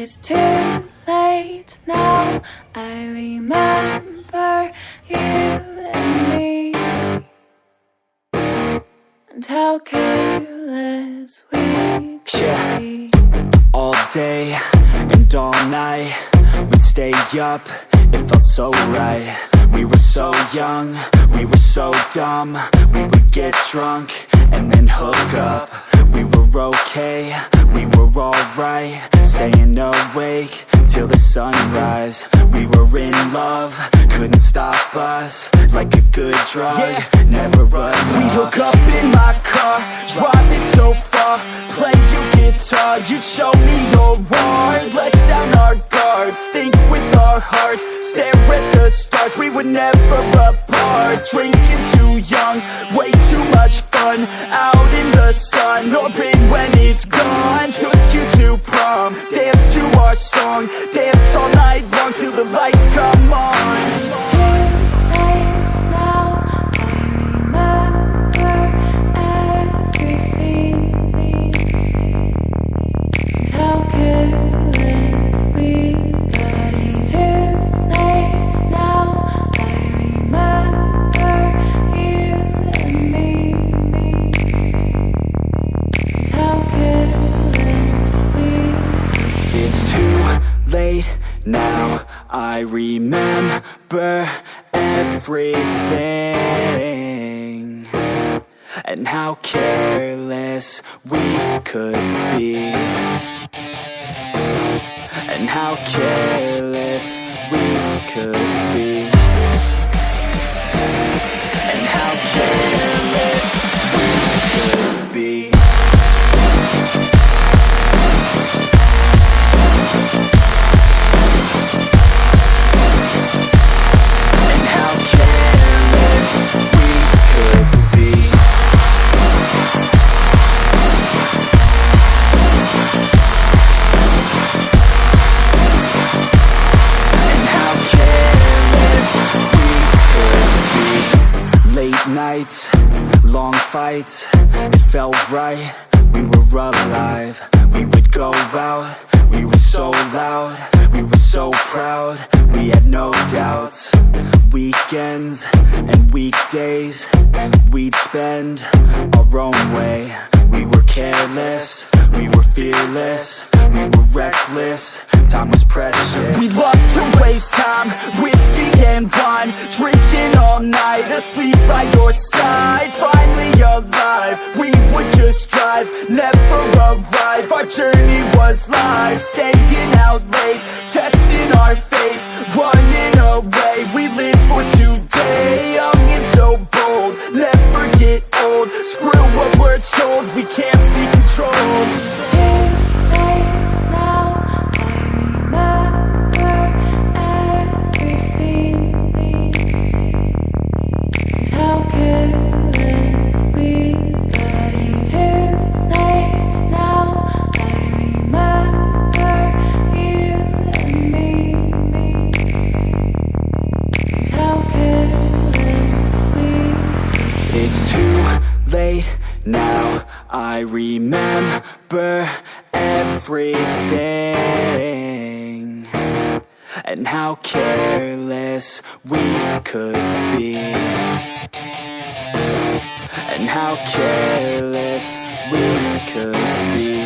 it's too late now. I remember you and me, and how careless we could be. All day and all night, we'd stay up, it felt so right. We were so young, we were so dumb. We would get drunk and then hook up. We were okay, we were alright, staying awake till the sunrise. We were in love, couldn't stop us, like a good drug, never enough. We hook up in my car, driving so far, play your guitar, you'd show me your art. Let down our guards, think with our hearts, stare at the stars, we were never apart. Drinking too young, way too much fun, out in the sun, orbit when it's gone. Took you to prom, dance to our song, dance all night long till the lights come on. Now I remember everything, and how careless we could be, and how careless we could be, and how careless we could be. Nights, long fights, it felt right, we were alive. We would go out, we were so loud, we were so proud, we had no doubts. Weekends and weekdays, we'd spend our own way. We were careless, we were fearless, we were reckless, time was precious. We loved to waste time, whiskey and wine, drinking all night, asleep by your side. Finally alive, we would just drive, never arrive. Our journey was live, staying out late, testing our fate, running away. We live for today, young and so bold, never get old. Screw what we're told, we can't be controlled. Now I remember everything, and how careless we could be, and how careless we could be.